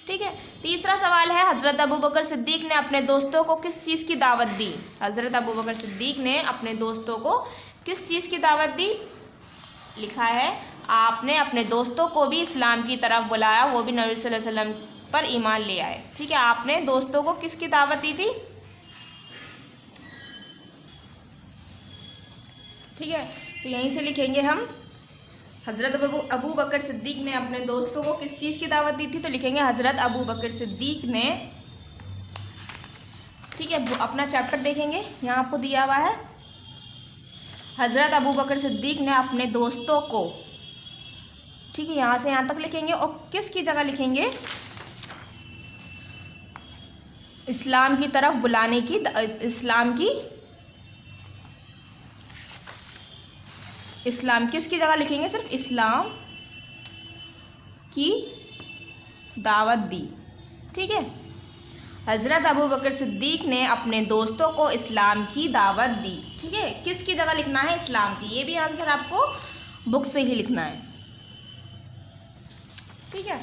ठीक है, तीसरा सवाल है हज़रत अबू बकर सिद्दीक ने अपने दोस्तों को किस चीज़ की दावत दी? हज़रत अबू बकर सिद्दीक ने अपने दोस्तों को किस चीज़ की दावत दी? लिखा है आपने अपने दोस्तों को भी इस्लाम की तरफ बुलाया, वो भी नबी सल्लल्लाहु अलैहि वसल्लम पर ईमान ले आए। ठीक है, आपने दोस्तों को किसकी दावत दी थी? ठीक है, तो यहीं से लिखेंगे हम हज़रत अबू बकर सिद्दीक ने अपने दोस्तों को किस चीज़ की दावत दी थी? तो लिखेंगे हज़रत अबू बकर सिद्दीक ने। ठीक है, अपना चैप्टर देखेंगे, यहाँ आपको दिया हुआ है हज़रत अबू बकर सिद्दीक ने अपने दोस्तों को। ठीक है, यहाँ से यहाँ तक लिखेंगे और किसकी जगह लिखेंगे? इस्लाम की तरफ बुलाने की, इस्लाम किसकी जगह लिखेंगे? सिर्फ इस्लाम की दावत दी। ठीक है, हज़रत अबू बकर सिद्दीक ने अपने दोस्तों को इस्लाम की दावत दी। ठीक है, किसकी जगह लिखना है? इस्लाम की। ये भी आंसर आपको बुक से ही लिखना है। ठीक है,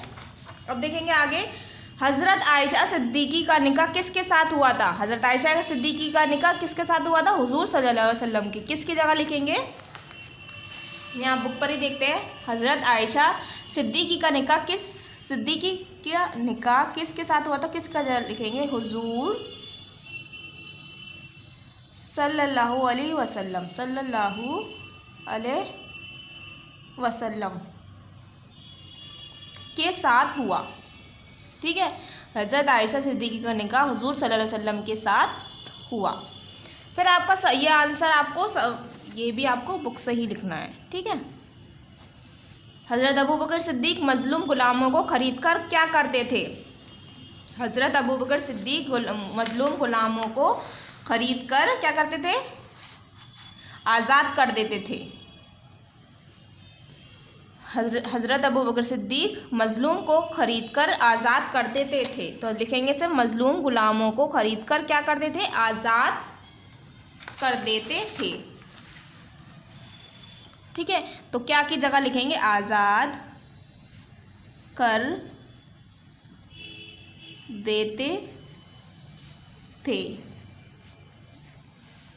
अब देखेंगे आगे, हज़रत आयशा सिद्दीकी का निकाह किसके साथ हुआ था? हज़रत आयशा सिद्दीकी का निकाह किसके साथ हुआ था? हुजूर सल्लल्लाहु अलैहि वसल्लम की। किसकी जगह लिखेंगे? यहाँ बुक पर ही देखते हैं। हज़रत आयशा सिद्दीकी का निकाह किसके साथ हुआ था? किसका जगह लिखेंगे? हुजूर सल्लल्लाहु अलैहि वसल्लम, सल्लल्लाहु अलैहि वसल्लम के साथ हुआ। ठीक है, हज़रत आयशा सिद्दीकी का निकाह हुजूर सल्लल्लाहु अलैहि वसल्लम के साथ हुआ। फिर आपका ये आंसर आपको ये भी आपको बुक से ही लिखना है। ठीक है, हज़रत अबू बकर सिद्दीक मज़लूम ग़ुलामों को ख़रीद कर क्या करते थे? हज़रत अबू बकर सिद्दीक मज़लूम ग़ुलामों को ख़रीद कर क्या करते थे? आज़ाद कर देते थे। हज़रत अबू बकर सिद्दीक मज़लूम को ख़रीद कर आज़ाद कर देते थे। तो लिखेंगे सिर्फ मज़लूम ग़ुलामों को ख़रीद कर क्या करते थे? आज़ाद कर देते थे। ठीक है, तो क्या की जगह लिखेंगे? आज़ाद कर देते थे।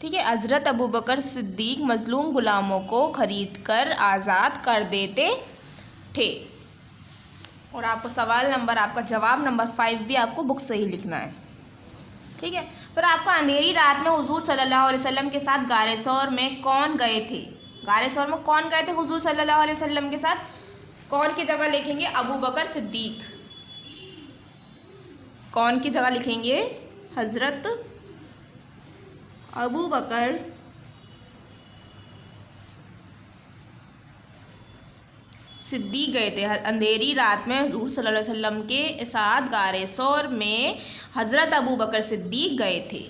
ठीक है, हज़रत अबू बकर सिद्दीक मज़लूम ग़ुलामों को ख़रीद कर आज़ाद कर देते थे। और आपको सवाल नंबर, आपका जवाब नंबर 5 भी आपको बुक से ही लिखना है। ठीक है, फिर आपको अंधेरी रात में हुजूर सल्लल्लाहु अलैहि वसल्लम के साथ गारे सौर में कौन गए थे? गारे सौर में कौन गए थे हुजूर सल्लल्लाहु अलैहि वसल्लम के साथ? कौन की जगह लिखेंगे? अबू बकर सिद्दीक। कौन की जगह लिखेंगे? हजरत अबू बकर सिद्दीक गए थे। अंधेरी रात में हुजूर सल्लल्लाहु अलैहि वसल्लम के साथ गारे सौर में हज़रत अबू बकर सिद्दीक गए थे।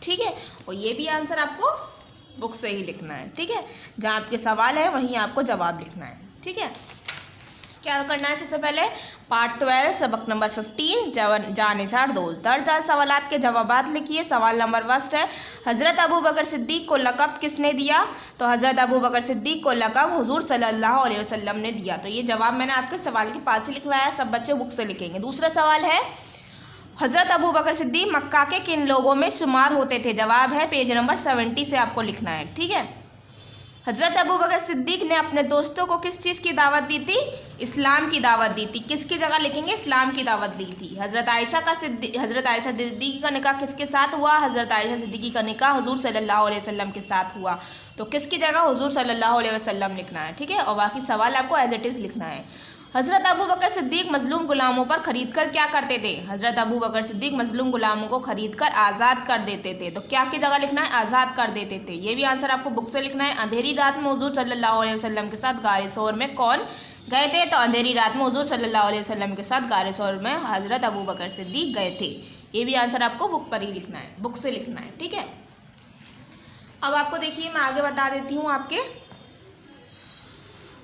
ठीक है, और ये भी आंसर आपको बुक से ही लिखना है। ठीक है, जहाँ आपके सवाल है वहीं आपको जवाब लिखना है। ठीक है, क्या करना है? सबसे पहले पार्ट 12 सबक नंबर 15 जानिसार दोस्त दर्ज सवालात के जवाबात लिखिए। सवाल नंबर फर्स्ट है, हज़रत अबू बकर सिद्दीक को लक़ब किसने दिया? तो हज़रत अबू बकर सिद्दीक को लक़ब हुजूर सल्लल्लाहु अलैहि वसल्लम ने दिया। तो ये जवाब मैंने आपके सवाल के पास ही लिखवाया है, सब बच्चे बुक से लिखेंगे। दूसरा सवाल है, हज़रत अबू बकर सिद्दीक मक्का के किन लोगों में शुमार होते थे? जवाब है पेज नंबर 70 से आपको लिखना है। ठीक है, हज़रत अबू बकर सिद्दीक ने अपने दोस्तों को किस चीज़ की दावत दी थी? इस्लाम की दावत दी थी। किसकी जगह लिखेंगे? इस्लाम की दावत दी थी। हज़रत आयशा सिद्दीकी का निकाह किसके साथ हुआ? हज़रत आयशा सिद्दीकी का निकाह हुजूर सल्लल्लाहु अलैहि वसल्लम के साथ हुआ। तो किसकी जगह? हुजूर सल्लल्लाहु अलैहि वसल्लम लिखना है। ठीक है, और बाकी सवाल आपको एज इट इज़ लिखना है। हज़रत अबू बकर सिद्दीक मजलूम गुलामों पर ख़रीद कर क्या करते थे? हज़रत अबू बकर सिद्दीक मजलूम गुलामों को ख़रीद कर आज़ाद कर देते थे। तो क्या की जगह लिखना है? आज़ाद कर देते थे। ये भी आंसर आपको बुक से लिखना है। अंधेरी रात में हुजूर सल्लल्लाहु अलैहि वसल्लम के साथ गारे सौर में कौन गए थे? तो अंधेरी रात में हुजूर सल्लल्लाहु अलैहि वसल्लम के साथ गारे सौर में हज़रत अबू बकर सिद्दीक गए थे। ये भी आंसर आपको बुक पर ही लिखना है, बुक से लिखना है। ठीक है, अब आपको देखिए मैं आगे बता देती हूँ। आपके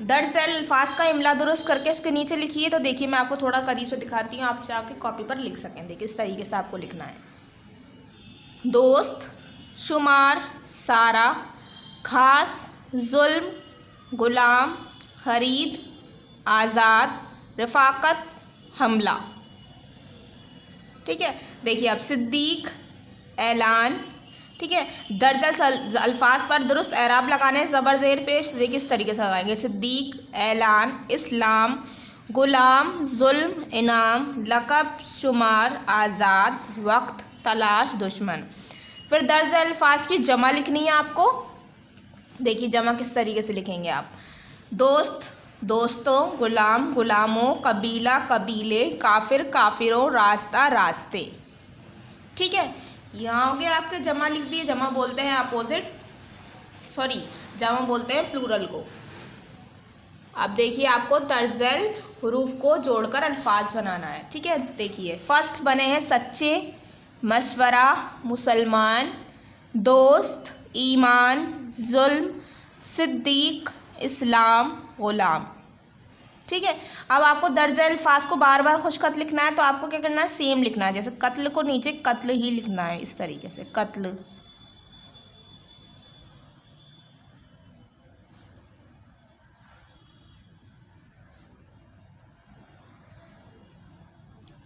दर्ज अल्फाज का इमला दुरुस्त करके इसके नीचे लिखिए। तो देखिए मैं आपको थोड़ा करीब से दिखाती हूँ, आप चाह के कॉपी पर लिख सकें। देखिए इस तरीके से आपको लिखना है। दोस्त, शुमार, सारा, खास, जुल्म, गुलाम, खरीद, आज़ाद, रफ़ाकत, हमला। ठीक है, देखिए अब सिद्दीक, ऐलान। ठीक है, दर्ज अल्फाज पर दुरुस्त एराब लगाने ज़बर ज़ेर पेश। देखिए इस तरीके से लगाएंगे। सिद्दीक, ऐलान, इस्लाम, गुलाम, जुल्म, इनाम, लक़ब, शुमार, आज़ाद, वक्त, तलाश, दुश्मन। फिर दर्ज अल्फाज की जमा लिखनी है आपको। देखिए जमा किस तरीके से लिखेंगे आप? दोस्त, दोस्तों, गुलाम, गुलामों, कबीला, कबीले, काफिर, काफिरों, रास्ता, रास्ते। ठीक है, यहाँ हो गया आपके जमा लिख दिए। जमा बोलते हैं अपोजिट, सॉरी जमा बोलते हैं प्लूरल को। अब देखिए आपको तर्जल हरूफ को जोड़कर अल्फाज बनाना है। ठीक है, देखिए फर्स्ट बने हैं सच्चे, मशवरा, मुसलमान, दोस्त, ईमान, जुल्म, सिद्दीक, इस्लाम, गुलाम। ठीक है, अब आपको दर्ज अल्फाज को बार बार खुशखत लिखना है। तो आपको क्या करना है? सेम लिखना है। जैसे कत्ल को नीचे कत्ल ही लिखना है, इस तरीके से कत्ल।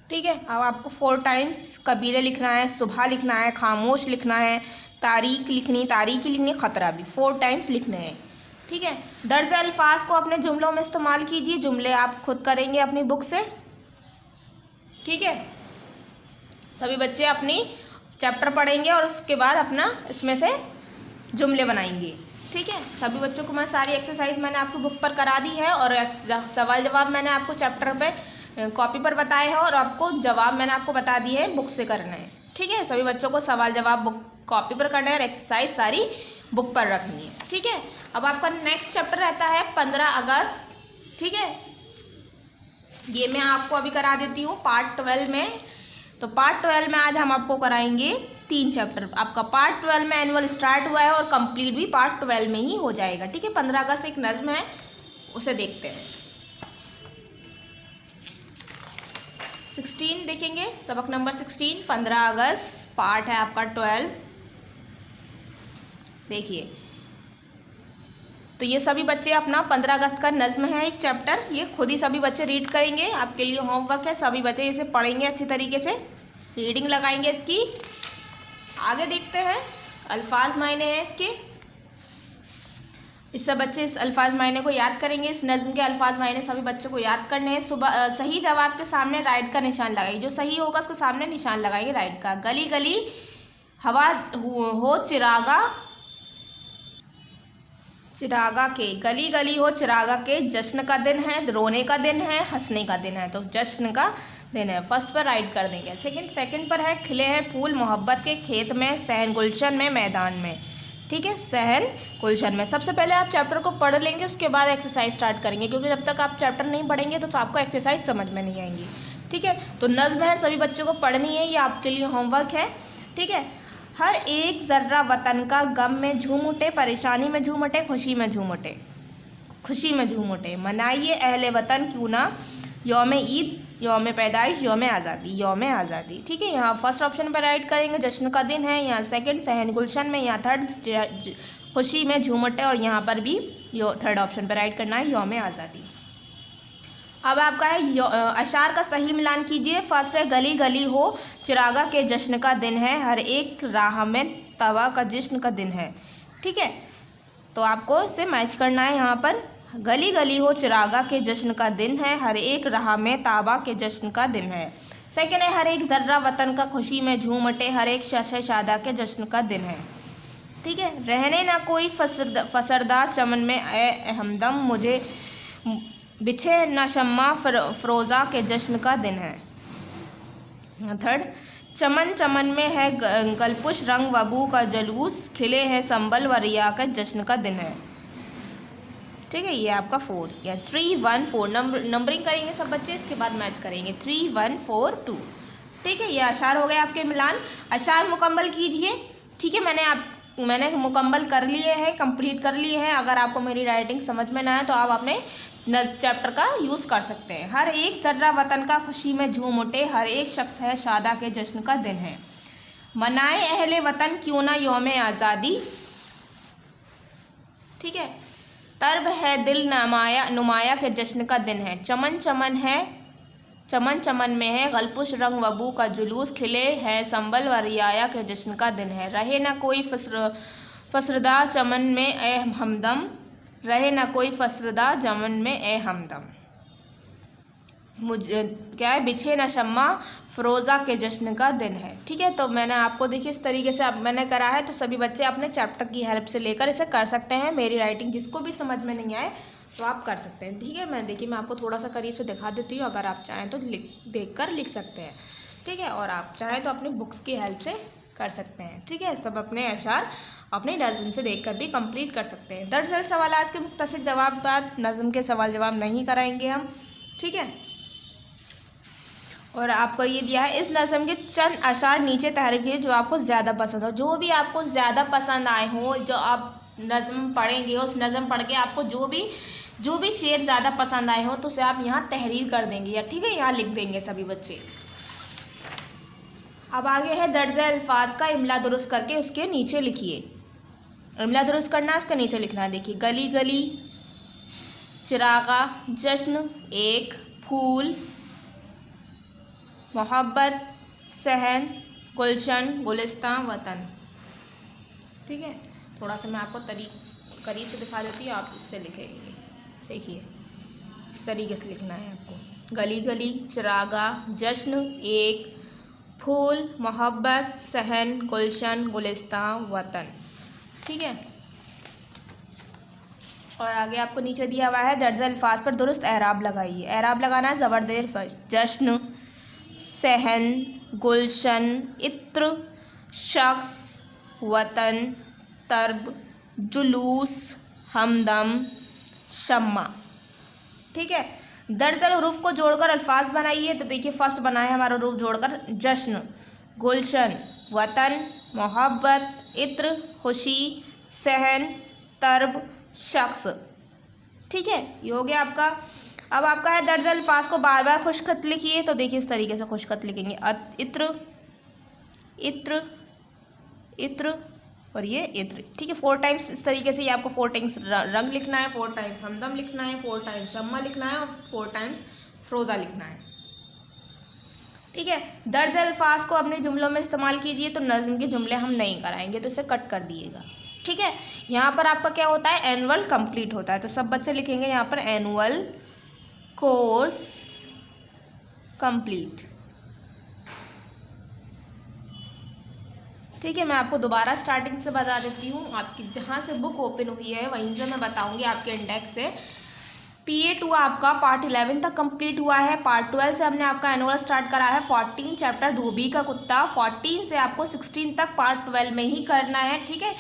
ठीक है, अब आपको 4 टाइम्स कबीले लिखना है, सुबह लिखना है, खामोश लिखना है, तारीकी लिखनी, ख़तरा भी 4 टाइम्स लिखने हैं। ठीक है, दर्ज अल्फाज को अपने जुमलों में इस्तेमाल कीजिए। जुमले आप खुद करेंगे अपनी बुक से। ठीक है, सभी बच्चे अपनी चैप्टर पढ़ेंगे और उसके बाद अपना इसमें से जुमले बनाएंगे। ठीक है, सभी बच्चों को मैं सारी एक्सरसाइज मैंने आपकी बुक पर करा दी है और सवाल जवाब मैंने आपको चैप्टर पे कॉपी पर बताए हैं और आपको जवाब मैंने आपको बता दिए हैं बुक से करना है। ठीक है, सभी बच्चों को सवाल जवाब बुक कॉपी पर करना है और एक्सरसाइज सारी बुक पर रखनी है। ठीक है, अब आपका नेक्स्ट चैप्टर रहता है 15 अगस्त। ठीक है, ये मैं आपको अभी करा देती हूँ पार्ट 12 में। तो पार्ट 12 में आज हम आपको कराएंगे 3 चैप्टर। आपका पार्ट 12 में एनुअल स्टार्ट हुआ है और कंप्लीट भी पार्ट 12 में ही हो जाएगा। ठीक है, 15 अगस्त एक नज़्म है, उसे देखते हैं। 16 देखेंगे, सबक नंबर 16 15 अगस्त पार्ट है आपका 12। देखिए तो ये सभी बच्चे अपना 15 अगस्त का नज़्म है एक चैप्टर, ये खुद ही सभी बच्चे रीड करेंगे। आपके लिए होमवर्क है, सभी बच्चे इसे पढ़ेंगे अच्छी तरीके से, रीडिंग लगाएंगे इसकी। आगे देखते हैं अल्फाज मायने हैं इसके। इस सब बच्चे इस अल्फाज मायने को याद करेंगे। इस नज़्म के अल्फाज मायने सभी बच्चों को याद करने हैं। सुबह सही जवाब के सामने राइट का निशान लगाइए, जो सही होगा उसके सामने निशान लगाएंगे राइट का। गली गली हवा हो चिरागा चिरागा के, गली गली हो चिरागा के, जश्न का दिन है, रोने का दिन है, हंसने का दिन है, तो जश्न का दिन है। फर्स्ट पर राइट कर देंगे। सेकंड पर है खिले हैं फूल मोहब्बत के खेत में, सहन गुलशन में, मैदान में। ठीक है, सहन गुलशन में। सबसे पहले आप चैप्टर को पढ़ लेंगे, उसके बाद एक्सरसाइज स्टार्ट करेंगे, क्योंकि जब तक आप चैप्टर नहीं पढ़ेंगे तो आपको एक्सरसाइज समझ में नहीं आएंगी। ठीक है, तो नज़्म है, सभी बच्चों को पढ़नी है, ये आपके लिए होमवर्क है। ठीक है, हर एक ज़र्रा वतन का गम में झूम उठे, परेशानी में झूम उठे, खुशी में झूम उठे, खुशी में झूम उठे। मनाइए अहले वतन क्यों ना यौम ईद, यौम पैदाइश, यौम आज़ादी, यौम आज़ादी। ठीक है, यहाँ फर्स्ट ऑप्शन पर राइट करेंगे, जश्न का दिन है। यहाँ सेकंड सहन गुलशन में, यहाँ थर्ड खुशी में झूम उठे, और यहाँ पर भी थर्ड ऑप्शन पर राइट करना है, यौम आज़ादी। अब आपका है अशार का सही मिलान कीजिए। फर्स्ट है गली गली हो चिरागा के, जश्न का दिन है, हर एक राह में तवा का जश्न का दिन है। ठीक है, तो आपको इसे मैच करना है। यहाँ पर गली गली हो चिरागा के, जश्न का दिन है, हर एक राह में ताबा के, जश्न का दिन है। सेकंड है हर एक ज़र्रा वतन का खुशी में झूम उठे, हर एक शश शादा के, जश्न का दिन है। ठीक है, रहने ना कोई फसरदा चमन में ए हमदम, मुझे बिछे न शम्मा फ़रोज़ा के, जश्न का दिन है। थर्ड, चमन चमन में है गलपुश रंग वबू का जलूस, खिले हैं संबल व रिया का, जश्न का दिन है। ठीक है, ये आपका 4 या 3 1 4 नंबरिंग करेंगे सब बच्चे, इसके बाद मैच करेंगे 3 1 4 2। ठीक है, ये अशार हो गए आपके मिलान। अशार मुकम्मल कीजिए। ठीक है, मैंने मुकम्मल कर लिए हैं, कंप्लीट कर लिए हैं। अगर आपको मेरी राइटिंग समझ में ना आए तो आप अपने चैप्टर का यूज़ कर सकते हैं। हर एक ज़र्रा वतन का खुशी में झूम उठे, हर एक शख्स है शादा के, जश्न का दिन है। मनाए अहले वतन क्यों ना यौम आज़ादी। ठीक है, तर्ब है दिल नुमाया के, जश्न का दिन है। चमन चमन है, चमन चमन में है गलपुश रंग वबू का जुलूस, खिले हैं संबल व रियाया के, जश्न का दिन है। रहे ना कोई फसरदा चमन में ए हमदम, रहे ना कोई फसरदा चमन में ए हमदम, मुझे क्या है बिछे ना शम्मा फ़रोज़ा के, जश्न का दिन है। ठीक है, तो मैंने आपको देखिए इस तरीके से मैंने करा है, तो सभी बच्चे अपने चैप्टर की हेल्प से लेकर इसे कर सकते हैं। मेरी राइटिंग जिसको भी समझ में नहीं आए तो आप कर सकते हैं। ठीक है, मैं आपको थोड़ा सा करीब से दिखा देती हूँ, अगर आप चाहें तो देखकर लिख सकते हैं। ठीक है, और आप चाहें तो अपनी बुक्स की हेल्प से कर सकते हैं। ठीक है, सब अपने अशार अपनी नज़म से देखकर भी कंप्लीट कर सकते हैं। दरअसल सवालात के मुख्तसर जवाब बाद नज़म के सवाल जवाब नहीं कराएंगे हम। ठीक है, और आपको ये दिया है इस नज़म के चंद अशार नीचे तहरीर किए जो आपको ज़्यादा पसंद हो। जो भी आपको ज़्यादा पसंद आए हो, जो आप नज़म पढ़ेंगे, उस नज़म पढ़ के आपको जो भी शेर ज़्यादा पसंद आए हो तो उसे आप यहाँ तहरीर कर देंगे, या ठीक है यहाँ लिख देंगे सभी बच्चे। अब आगे है दर्ज अल्फाज का इमला दुरुस्त करके उसके नीचे लिखिए। इमला दुरुस्त करना है, उसके नीचे लिखना है। देखिए, गली गली चिरागा, जश्न, एक फूल, मोहब्बत, सहन, गुलशन, गुलिस्तान, वतन। ठीक है, थोड़ा सा मैं आपको करीब से दिखा देती हूँ, आप इससे लिखेंगे। देखिए, इस तरीके से लिखना है आपको। गली गली चिरागा, जश्न, एक फूल, मोहब्बत, सहन, गुलशन, गुलिस्तान, वतन। ठीक है, और आगे आपको नीचे दिया हुआ है दर्ज अल्फाज पर दुरुस्त एराब लगाइए। एराब लगाना है ज़बरदेर फर्स्ट, जश्न, सहन, गुलशन, इत्र, शख्स, वतन, तर्ब, जुलूस, हमदम, शम्मा। ठीक है, दर्जल हरूफ को जोड़कर अल्फाज बनाइए। तो देखिए, फर्स्ट बनाए हमारा हरूफ जोड़कर, जश्न, गुलशन, वतन, मोहब्बत, इत्र, खुशी, सहन, तर्ब, शख्स। ठीक है, ये हो गया आपका। अब आपका है दर्ज अल्फाज को बार बार खुशखत लिखिए। तो देखिए इस तरीके से खुशखत लिखेंगे, इत्र, इत्र, इत्र और ये इत्र। ठीक है, 4 टाइम्स इस तरीके से। ये आपको 4 टाइम्स रंग लिखना है, 4 टाइम्स हमदम लिखना है, 4 टाइम्स शम्मा लिखना है और 4 टाइम्स फ़रोज़ा लिखना है। ठीक है, दर्ज अल्फाज को अपने जुमलों में इस्तेमाल कीजिए। तो नज़म के जुमले हम नहीं कराएंगे, तो इसे कट कर दिएगा। ठीक है, यहाँ पर आपका क्या होता है, एनुअल कंप्लीट होता है। तो सब बच्चे लिखेंगे यहाँ पर एनुअल कोर्स कंप्लीट। ठीक है, मैं आपको दोबारा स्टार्टिंग से बता देती हूँ। आपकी जहाँ से बुक ओपन हुई है वहीं से मैं बताऊँगी आपके इंडेक्स से। PA2 आपका पार्ट 11 तक कंप्लीट हुआ है। पार्ट 12 से हमने आपका एनुअल स्टार्ट करा है। 14 चैप्टर धोबी का कुत्ता, 14 से आपको 16 तक पार्ट 12 में ही करना है। ठीक है,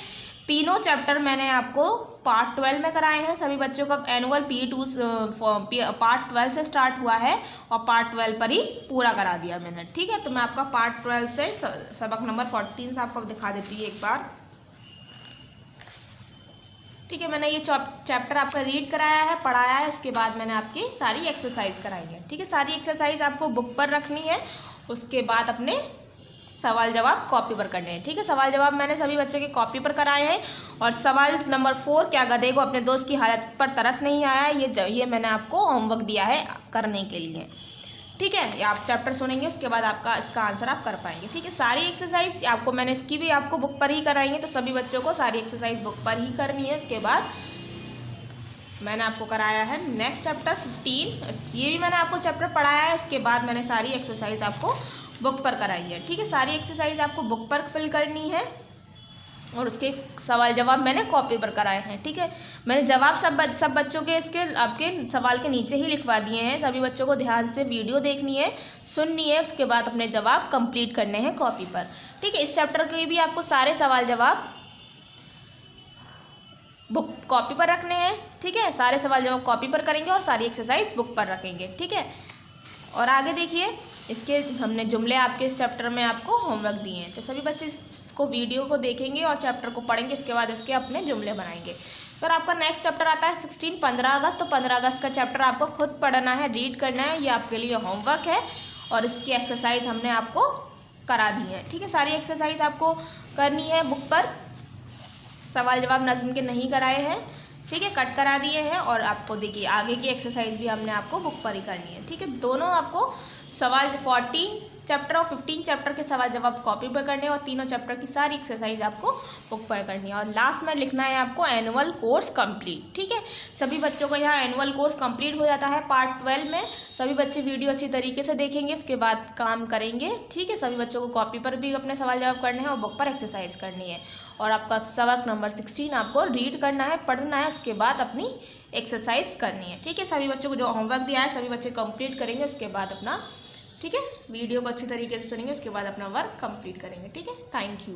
तीनों चैप्टर मैंने आपको पार्ट 12 में कराए हैं। सभी बच्चों का एनुअल PA2 पार्ट 12 से स्टार्ट हुआ है और पार्ट 12 पर ही पूरा करा दिया मैंने। ठीक है, तो मैं आपका पार्ट 12 से सबक नंबर 14 से आपको दिखा देती हूँ एक बार। ठीक है, मैंने ये चैप्टर आपका रीड कराया है, पढ़ाया है, उसके बाद मैंने आपकी सारी एक्सरसाइज कराई है। ठीक है, सारी एक्सरसाइज आपको बुक पर रखनी है, उसके बाद अपने सवाल जवाब कॉपी पर करने हैं। ठीक है, सवाल जवाब मैंने सभी बच्चों के कॉपी पर कराए हैं। और सवाल नंबर 4, क्या गधे को अपने दोस्त की हालत पर तरस नहीं आया, ये मैंने आपको होमवर्क दिया है करने के लिए। ठीक है, आप चैप्टर सुनेंगे, उसके बाद आपका इसका आंसर आप कर पाएंगे। ठीक है, सारी एक्सरसाइज आपको मैंने इसकी भी आपको बुक पर ही कराएंगे, तो सभी बच्चों को सारी एक्सरसाइज बुक पर ही करनी है। उसके बाद मैंने आपको कराया है नेक्स्ट चैप्टर 15, ये भी मैंने आपको चैप्टर पढ़ाया है। उसके बाद मैंने सारी एक्सरसाइज आपको बुक पर कराई है। ठीक है, सारी एक्सरसाइज आपको बुक पर फिल करनी है और उसके सवाल जवाब मैंने कॉपी पर कराए हैं। ठीक है, मैंने जवाब सब बच्चों के इसके आपके सवाल के नीचे ही लिखवा दिए हैं। सभी बच्चों को ध्यान से वीडियो देखनी है, सुननी है, उसके बाद अपने जवाब कंप्लीट करने हैं कॉपी पर। ठीक है, इस चैप्टर के भी आपको सारे सवाल जवाब बुक कॉपी पर रखने हैं। ठीक है, सारे सवाल जवाब कॉपी पर करेंगे और सारी एक्सरसाइज बुक पर रखेंगे। ठीक है, और आगे देखिए, इसके हमने जुमले आपके इस चैप्टर में आपको होमवर्क दिए हैं, तो सभी बच्चे इसको वीडियो को देखेंगे और चैप्टर को पढ़ेंगे, उसके बाद इसके अपने जुमले बनाएंगे। फिर आपका नेक्स्ट चैप्टर आता है 16 15 अगस्त। तो 15 अगस्त का चैप्टर आपको खुद पढ़ना है, रीड करना है, ये आपके लिए होमवर्क है और इसकी एक्सरसाइज हमने आपको करा दी है। ठीक है, सारी एक्सरसाइज आपको करनी है बुक पर, सवाल जवाब नज़्म के नहीं कराए हैं। ठीक है, कट करा दिए हैं। और आपको देखिए आगे की एक्सरसाइज भी हमने आपको बुक पर ही करनी है। ठीक है, दोनों आपको सवाल 14 चैप्टर और 15 चैप्टर के सवाल जवाब कॉपी पर करने हैं और तीनों चैप्टर की सारी एक्सरसाइज आपको बुक पर करनी है। और लास्ट में लिखना है आपको एनुअल कोर्स कंप्लीट। ठीक है, सभी बच्चों को यहाँ एनुअल कोर्स कंप्लीट हो जाता है पार्ट 12 में। सभी बच्चे वीडियो अच्छी तरीके से देखेंगे, उसके बाद काम करेंगे। ठीक है, सभी बच्चों को कॉपी पर भी अपने सवाल जवाब करने हैं और बुक पर एक्सरसाइज करनी है। और आपका सबक नंबर 16 आपको रीड करना है, पढ़ना है, उसके बाद अपनी एक्सरसाइज करनी है। ठीक है, सभी बच्चों को जो होमवर्क दिया है सभी बच्चे कंप्लीट करेंगे, उसके बाद अपना ठीक है वीडियो को अच्छी तरीके से सुनेंगे, उसके बाद अपना वर्क कंप्लीट करेंगे। ठीक है, थैंक यू।